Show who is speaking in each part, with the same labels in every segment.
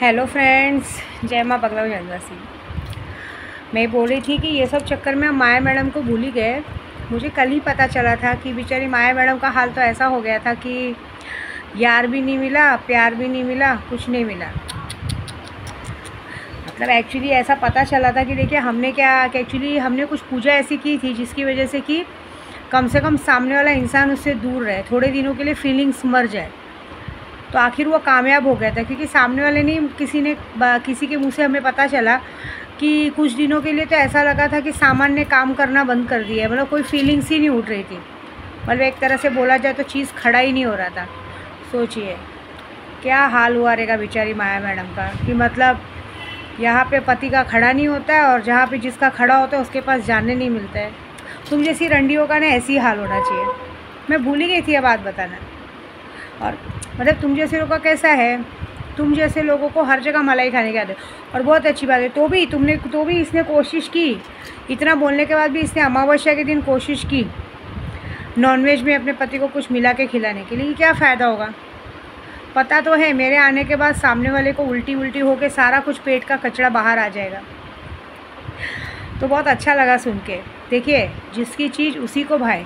Speaker 1: Hello friends, जय माँ बगला जनवासी। मैं बोल रही थी कि ये सब चक्कर में हम माया मैडम को भूल ही गए। मुझे कल ही पता चला था कि बेचारी माया मैडम का हाल तो ऐसा हो गया था कि यार भी नहीं मिला, प्यार भी नहीं मिला, कुछ नहीं मिला। मतलब एक्चुअली ऐसा पता चला था कि देखिए एक्चुअली हमने कुछ पूजा ऐसी की थी जिसकी वजह से कि कम से कम सामने वाला इंसान उससे दूर रहे, थोड़े दिनों के लिए फीलिंग्स मर जाए। तो आखिर वो कामयाब हो गया था, क्योंकि सामने वाले ने किसी के मुंह से हमें पता चला कि कुछ दिनों के लिए तो ऐसा लगा था कि सामान ने काम करना बंद कर दिया है। मतलब कोई फीलिंग्स ही नहीं उठ रही थी। मतलब एक तरह से बोला जाए तो चीज़ खड़ा ही नहीं हो रहा था। सोचिए क्या हाल हुआ रहेगा बेचारी माया मैडम का, कि मतलब यहाँ पे पति का खड़ा नहीं होता है और जहाँ पे जिसका खड़ा होता है उसके पास जाने नहीं मिलता है। तुम जैसी रंडियों का ना ऐसी हाल होना चाहिए। मैं भूल ही गई थी ये बात बताना। और मतलब तुम जैसे लोगों का कैसा है, तुम जैसे लोगों को हर जगह मलाई खाने की आदत। और बहुत अच्छी बात है, तो भी इसने कोशिश की। इतना बोलने के बाद भी इसने अमावस्या के दिन कोशिश की नॉनवेज में अपने पति को कुछ मिला के खिलाने के लिए। क्या फ़ायदा होगा? पता तो है मेरे आने के बाद सामने वाले को उल्टी होकर सारा कुछ पेट का कचरा बाहर आ जाएगा। तो बहुत अच्छा लगा सुन के। देखिए, जिसकी चीज़ उसी को भाए,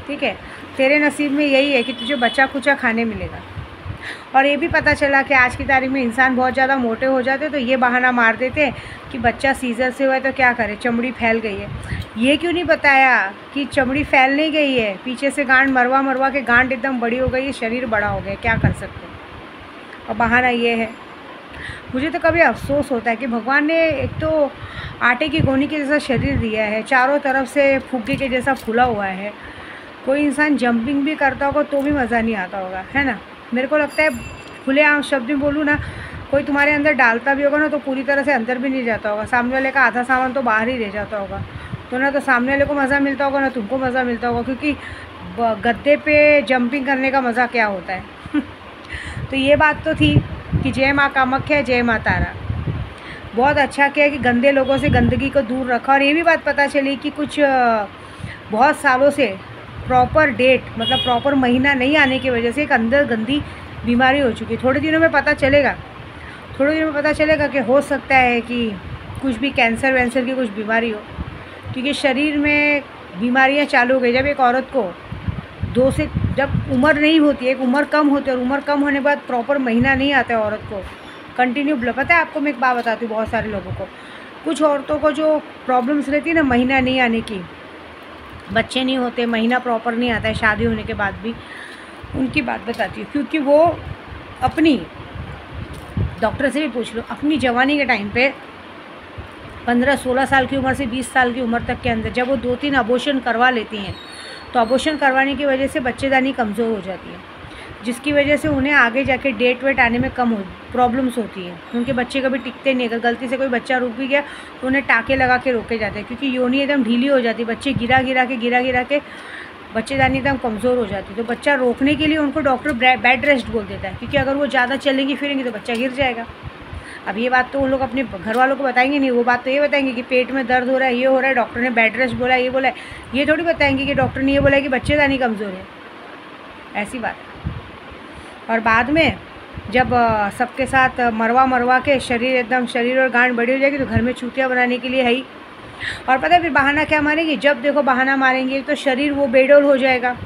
Speaker 1: ठीक है। तेरे नसीब में यही है कि तुझे बचा कुचा खाने मिलेगा। और ये भी पता चला कि आज की तारीख में इंसान बहुत ज़्यादा मोटे हो जाते तो ये बहाना मार देते हैं कि बच्चा सीजर से हुआ है तो क्या करे, चमड़ी फैल गई है। ये क्यों नहीं बताया कि चमड़ी फैल नहीं गई है, पीछे से गांठ मरवा के गांठ एकदम बड़ी हो गई है, शरीर बड़ा हो गया, क्या कर सकते हैं। और बहाना ये है। मुझे तो कभी अफसोस होता है कि भगवान ने एक तो आटे की गोनी के जैसा शरीर दिया है, चारों तरफ से फुग्गे के जैसा फूला हुआ है। कोई इंसान जंपिंग भी करता होगा तो भी मज़ा नहीं आता होगा, है ना। मेरे को लगता है खुलेआम शब्द में बोलूँ ना, कोई तुम्हारे अंदर डालता भी होगा ना तो पूरी तरह से अंदर भी नहीं जाता होगा। सामने वाले का आधा सामान तो बाहर ही रह जाता होगा। तो ना तो सामने वाले को मज़ा मिलता होगा ना तुमको मज़ा मिलता होगा, क्योंकि गद्दे पे जंपिंग करने का मज़ा क्या होता है। तो ये बात तो थी कि जय माँ कामाख्या, जय माँ तारा। बहुत अच्छा किया कि गंदे लोगों से गंदगी को दूर रखा। और ये भी बात पता चली कि कुछ बहुत सालों से प्रॉपर डेट, मतलब प्रॉपर महीना नहीं आने की वजह से एक अंदर गंदी बीमारी हो चुकी है। थोड़े दिनों में पता चलेगा कि हो सकता है कि कुछ भी कैंसर वैंसर की कुछ बीमारी हो, क्योंकि शरीर में बीमारियां चालू हो गई। जब एक औरत को जब उम्र नहीं होती है, एक उम्र कम होती है, और उम्र कम होने के बाद प्रॉपर महीना नहीं आता है औरत को कंटिन्यू पता है आपको, मैं एक बात बताती हूँ। बहुत सारे लोगों को, कुछ औरतों को जो प्रॉब्लम्स रहती है ना महीना नहीं आने की, बच्चे नहीं होते, महीना प्रॉपर नहीं आता है शादी होने के बाद भी, उनकी बात बताती हूँ। क्योंकि वो अपनी, डॉक्टर से भी पूछ लो, अपनी जवानी के टाइम पे 15-16 साल की उम्र से 20 साल की उम्र तक के अंदर जब वो 2-3 अबॉर्शन करवा लेती हैं तो अबॉर्शन करवाने की वजह से बच्चेदानी कमज़ोर हो जाती है, जिसकी वजह से उन्हें आगे जाके डेट वेट आने में प्रॉब्लम्स होती है। उनके बच्चे कभी टिकते नहीं। अगर गलती से कोई बच्चा रुक भी गया तो उन्हें टाँके लगा के रोके जाते हैं, क्योंकि योनि एकदम ढीली हो जाती है। बच्चे गिरा के बच्चेदानी एकदम कमज़ोर हो जाती है। तो बच्चा रोकने के लिए उनको डॉक्टर बेड रेस्ट बोल देता है, क्योंकि अगर वो ज़्यादा चलेंगी फिरेंगी तो बच्चा गिर जाएगा। अब ये बात तो उन लोग अपने घर वालों को बताएंगे नहीं। वो बात तो ये बताएंगे कि पेट में दर्द हो रहा है, ये हो रहा है, डॉक्टर ने बेड रेस्ट बोला, ये बोला है। ये थोड़ी बताएंगे कि डॉक्टर ने ये बोला है कि बच्चेदानी कमज़ोर है। ऐसी बात। और बाद में जब सबके साथ मरवा के शरीर और गांठ बड़ी हो जाएगी तो घर में चूतिया बनाने के लिए है ही। और पता है फिर बहाना क्या मारेंगे? जब देखो बहाना मारेंगे तो शरीर वो बेडोल हो जाएगा।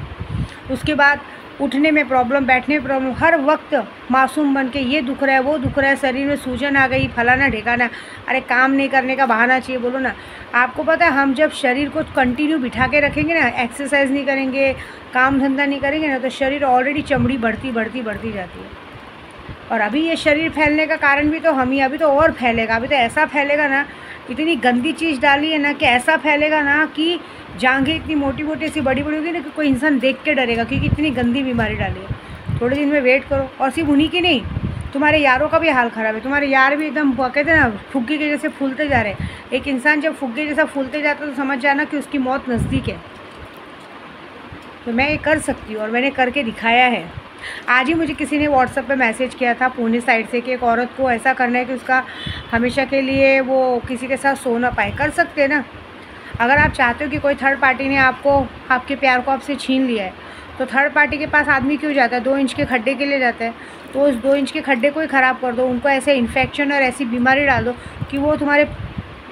Speaker 1: उसके बाद उठने में प्रॉब्लम, बैठने में प्रॉब्लम, हर वक्त मासूम बन के ये दुख रहा है, वो दुख रहा है, शरीर में सूजन आ गई, फलाना ढेकाना। अरे काम नहीं करने का बहाना चाहिए, बोलो ना। आपको पता है हम जब शरीर को कंटिन्यू बिठा के रखेंगे ना, एक्सरसाइज नहीं करेंगे, काम धंधा नहीं करेंगे ना, तो शरीर ऑलरेडी चमड़ी बढ़ती जाती है। और अभी ये शरीर फैलने का कारण भी तो हम ही। अभी तो और फैलेगा, अभी तो ऐसा फैलेगा ना, इतनी गंदी चीज़ डाली है ना कि ऐसा फैलेगा ना कि जांघें इतनी मोटी सी बड़ी होगी ना कि कोई इंसान देख के डरेगा, क्योंकि इतनी गंदी बीमारी डाली है। थोड़े दिन में वेट करो। और सिर्फ उन्हीं की नहीं, तुम्हारे यारों का भी हाल ख़राब है। तुम्हारे यार भी एकदम कहते हैं ना फुग्गे के जैसे फूलते जा रहे हैं। एक इंसान जब फुग्गे जैसा फूलते जाता है तो समझ जाना कि उसकी मौत नज़दीक है। तो मैं ये कर सकती हूँ और मैंने करके दिखाया है। आज ही मुझे किसी ने व्हाट्सएप पे मैसेज किया था पुणे साइड से कि एक औरत को ऐसा करना है कि उसका हमेशा के लिए वो किसी के साथ सो ना पाए। कर सकते हैं ना। अगर आप चाहते हो कि कोई थर्ड पार्टी ने आपके प्यार को आपसे छीन लिया है तो थर्ड पार्टी के पास आदमी क्यों जाता है? 2 इंच के खड्डे के लिए जाता है। तो उस 2 इंच के खड्डे को ही ख़राब कर दो, उनको ऐसे इन्फेक्शन और ऐसी बीमारी डाल दो कि वो तुम्हारे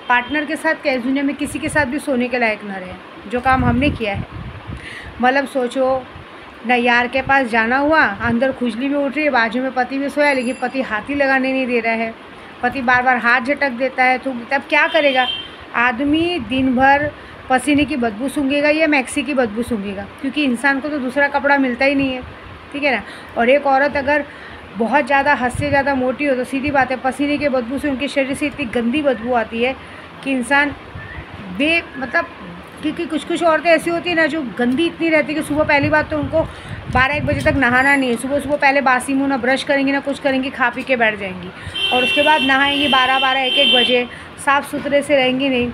Speaker 1: पार्टनर के साथ क्या, इस दुनिया में किसी के साथ भी सोने के लायक ना रहे, जो काम हमने किया है। मतलब सोचो ना, यार के पास जाना हुआ, अंदर खुजली भी उठ रही है, बाजू में पति भी सोया, लेकिन पति हाथ ही लगाने नहीं दे रहा है, पति बार बार हाथ झटक देता है, तो तब क्या करेगा आदमी? दिन भर पसीने की बदबू सूंघेगा या मैक्सी की बदबू सूंघेगा, क्योंकि इंसान को तो दूसरा कपड़ा मिलता ही नहीं है, ठीक है ना। और एक औरत अगर बहुत ज़्यादा हद से ज़्यादा मोटी हो तो सीधी बात है पसीने की बदबू से उनके शरीर से इतनी गंदी बदबू आती है कि इंसान मतलब, क्योंकि कुछ कुछ औरतें ऐसी होती हैं ना जो गंदी इतनी रहती है कि सुबह पहली बात तो उनको 12-1 बजे तक नहाना नहीं है, सुबह सुबह पहले बासी मुँह ना ब्रश करेंगी ना कुछ करेंगी, खा पी के बैठ जाएंगी, और उसके बाद नहाएंगी 12-12, 1-1 बजे, साफ़ सुथरे से रहेंगी नहीं,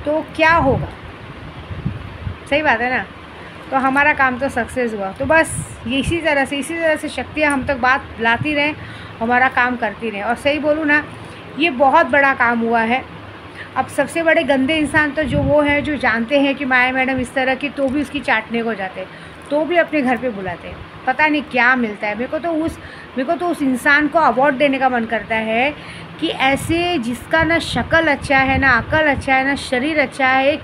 Speaker 1: तो क्या होगा? सही बात है ना। तो हमारा काम तो सक्सेस हुआ। तो बस इसी तरह से शक्तियाँ हम तक बात लाती रहें, हमारा काम करती रहें। और सही बोलूँ ना, ये बहुत बड़ा काम हुआ है। अब सबसे बड़े गंदे इंसान तो जो वो हैं जो जानते हैं कि माया मैडम इस तरह की, तो भी उसकी चाटने को जाते हैं, तो भी अपने घर पे बुलाते हैं, पता नहीं क्या मिलता है। मेरे को तो उस इंसान को अवार्ड देने का मन करता है कि ऐसे जिसका ना शक्ल अच्छा है, ना अकल अच्छा है, ना शरीर अच्छा है, एक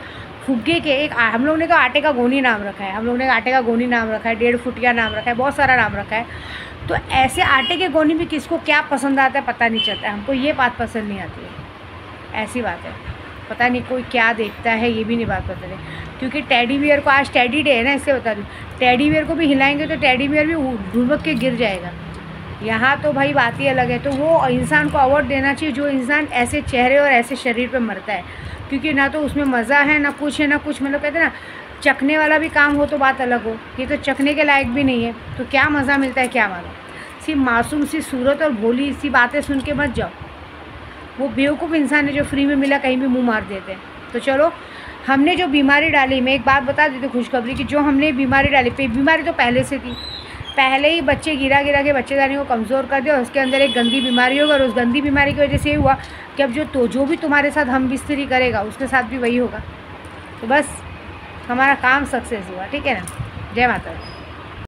Speaker 1: फुग्गे के एक हम लोग ने तो आटे का गोनी नाम रखा है, 1.5 फुटिया नाम रखा है, बहुत सारा नाम रखा है। तो ऐसे आटे के गोनी में किसको क्या पसंद आता है पता नहीं चलता है। हमको ये बात पसंद नहीं आती है, ऐसी बात है। पता नहीं कोई क्या देखता है, ये भी नहीं बात पता नहीं। क्योंकि टेडी बियर को आज टेडी डे है ना, इससे बता दूँ, टेडी बियर को भी हिलाएंगे तो टेडी बियर भी ढुलक के गिर जाएगा। यहाँ तो भाई बात ही अलग है। तो वो इंसान को अवार्ड देना चाहिए जो इंसान ऐसे चेहरे और ऐसे शरीर पे मरता है, क्योंकि ना तो उसमें मज़ा है ना कुछ है, ना कुछ मतलब कहते हैं ना, चखने वाला भी काम हो तो बात अलग हो, ये तो चखने के लायक भी नहीं है, तो क्या मज़ा मिलता है क्या मालूम। सिर्फ मासूम सी सूरत और भोली सी बातें सुन के मत जाओ। वो बेवकूफ़ इंसान है जो फ्री में मिला कहीं भी मुँह मार देते हैं। तो चलो, हमने जो बीमारी डाली, मैं एक बात बता देती हूँ खुशखबरी की, जो हमने बीमारी डाली, बीमारी तो पहले से थी, पहले ही बच्चे गिरा के बच्चेदानी को कमज़ोर कर दिया, और उसके अंदर एक गंदी बीमारी होगा, और उस गंदी बीमारी की वजह से ये हुआ कि अब जो भी तुम्हारे साथ हम बिस्तरी करेगा उसके साथ भी वही होगा। तो बस हमारा काम सक्सेस हुआ, ठीक है ना। जय माता दी।